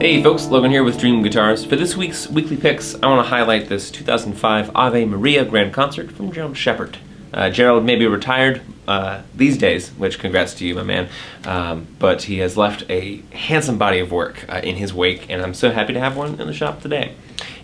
Hey folks, Logan here with Dream Guitars. For this week's weekly picks, I want to highlight this 2005 Ave Maria Grand Concert from Gerald Sheppard. Gerald may be retired these days, which congrats to you, my man, but he has left a handsome body of work in his wake, and I'm so happy to have one in the shop today.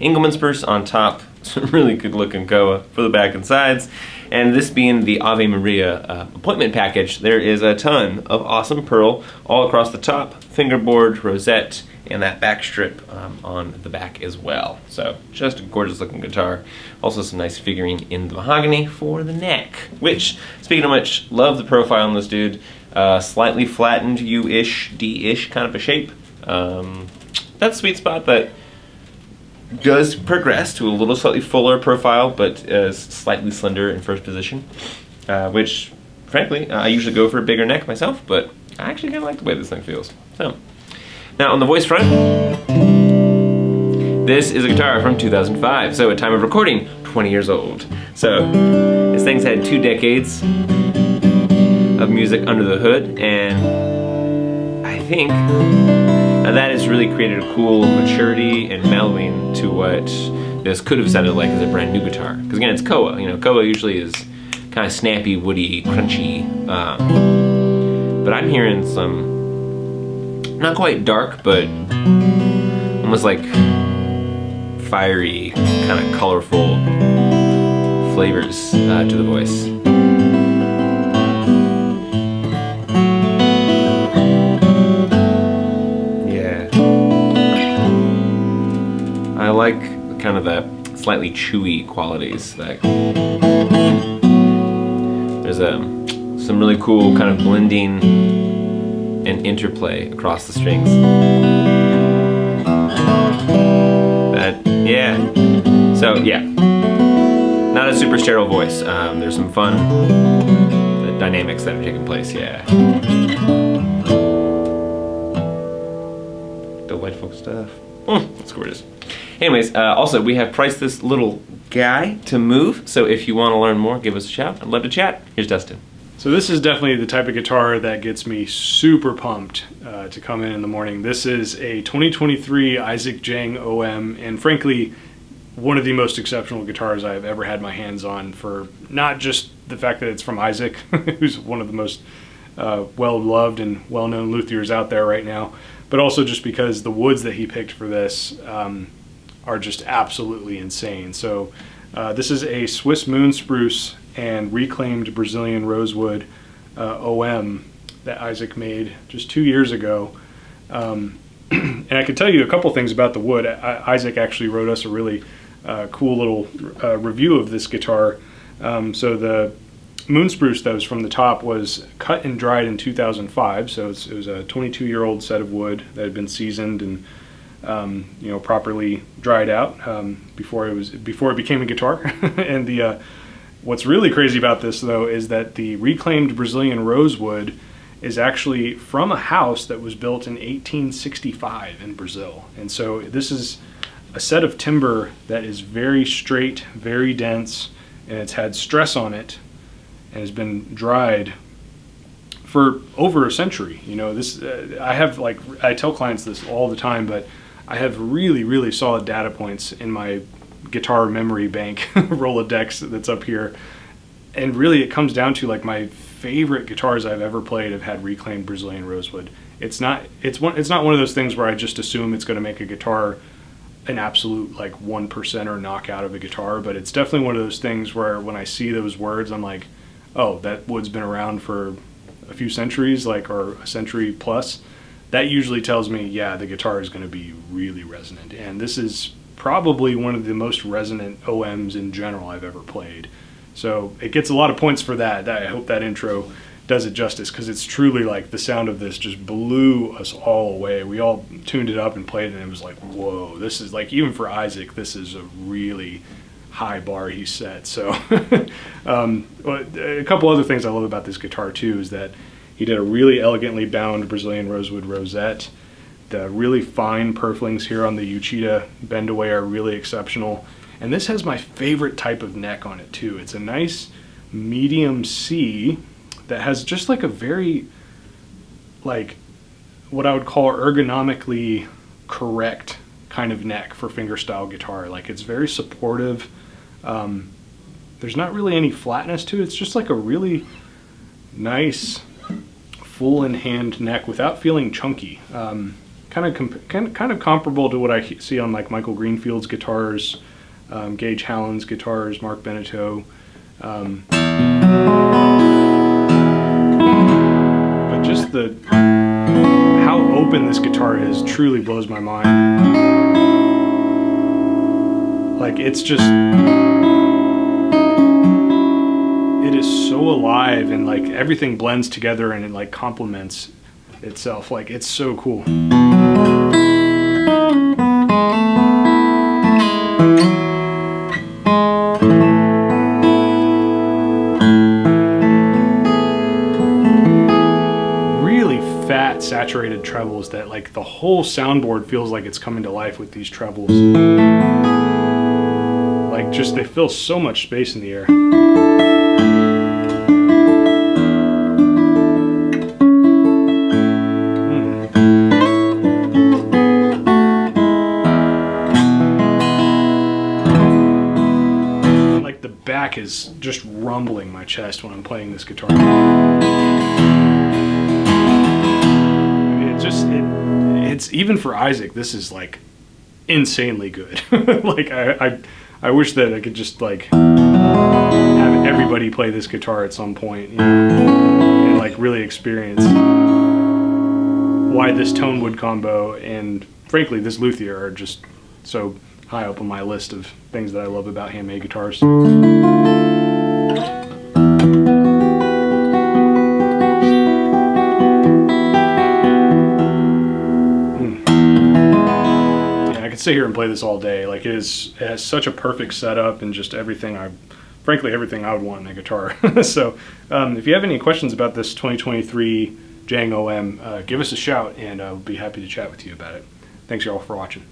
Engelmann spruce on top, some really good looking koa for the back and sides, and this being the Ave Maria appointment package, there is a ton of awesome pearl all across the top, fingerboard, rosette, and that back strip on the back as well. So just a gorgeous looking guitar. Also some nice figuring in the mahogany for the neck, which, speaking of which, love the profile on this dude. Slightly flattened U-ish, D-ish kind of a shape. That's a sweet spot that does progress to a little slightly fuller profile, but is slightly slender in first position, which frankly I usually go for a bigger neck myself, but I actually kind of like the way this thing feels. So now on the voice front, this is a guitar from 2005, so at time of recording, 20 years old. So this thing's had 2 decades of music under the hood, and I think that has really created a cool maturity and mellowing to what this could have sounded like as a brand new guitar. Because again, it's koa. You know, koa usually is kind of snappy, woody, crunchy, but I'm hearing some not quite dark, but almost like fiery, kind of colorful flavors to the voice. Yeah. I like kind of the slightly chewy qualities. That there's some really cool kind of blending and interplay across the strings. Yeah. So yeah, not a super sterile voice. There's some fun dynamics that are taking place. Yeah. Delightful stuff. That's gorgeous. Anyways, also we have priced this little guy to move. So if you want to learn more, give us a shout. I'd love to chat. Here's Dustin. So this is definitely the type of guitar that gets me super pumped to come in the morning. This is a 2023 Isaac Jang OM, and frankly, one of the most exceptional guitars I've ever had my hands on, for not just the fact that it's from Isaac, who's one of the most well-loved and well-known luthiers out there right now, but also just because the woods that he picked for this are just absolutely insane. So this is a Swiss moon spruce and reclaimed Brazilian rosewood OM that Isaac made just 2 years ago. And I can tell you a couple things about the wood. Isaac actually wrote us a really cool little review of this guitar. So the moon spruce that was from the top was cut and dried in 2005. So it was a 22-year-old set of wood that had been seasoned and you know, properly dried out before it became a guitar. And the what's really crazy about this, though, is that the reclaimed Brazilian rosewood is actually from a house that was built in 1865 in Brazil. And so this is a set of timber that is very straight, very dense, and it's had stress on it and has been dried for over a century. You know, this I tell clients this all the time, but I have really, really solid data points in my guitar memory bank Rolodex that's up here, and really it comes down to, like, my favorite guitars I've ever played have had reclaimed Brazilian rosewood. It's not one of those things where I just assume it's going to make a guitar an absolute, like, 1%er knockout of a guitar, but it's definitely one of those things where when I see those words, I'm like, oh, that wood's been around for a few centuries, like, or a century plus. That usually tells me, yeah, the guitar is going to be really resonant, and this is probably one of the most resonant OMs in general I've ever played. So it gets a lot of points for that. I hope that intro does it justice, because it's truly like the sound of this just blew us all away. We all tuned it up and played it, and it was like, whoa, this is like, even for Isaac, this is a really high bar he set. So a couple other things I love about this guitar too is that he did a really elegantly bound Brazilian rosewood rosette. The really fine purflings here on the Uchida bend away are really exceptional. And this has my favorite type of neck on it too. It's a nice medium C that has just like a very, like, what I would call ergonomically correct kind of neck for fingerstyle guitar. Like, it's very supportive. There's not really any flatness to it. It's just like a really nice full in hand neck without feeling chunky. Kind of comparable to what I see on like Michael Greenfield's guitars, Gage Hallen's guitars, Mark Beneteau. But just how open this guitar is truly blows my mind. Like, it's just, it is so alive, and like everything blends together and it like complements itself. Like, it's so cool. Really fat, saturated trebles that like the whole soundboard feels like it's coming to life with these trebles. Like, just, they fill so much space in the air. Like, the back is just rumbling my chest when I'm playing this guitar. It's even for Isaac, this is like insanely good. Like, I wish that I could just like have everybody play this guitar at some point, you know, and like really experience why this tone wood combo and frankly this luthier are just so high up on my list of things that I love about handmade guitars. Sit here and play this all day. Like, it has such a perfect setup and just everything frankly everything I would want in a guitar. So if you have any questions about this 2023 Jang OM, give us a shout and I'll be happy to chat with you about it. Thanks y'all for watching.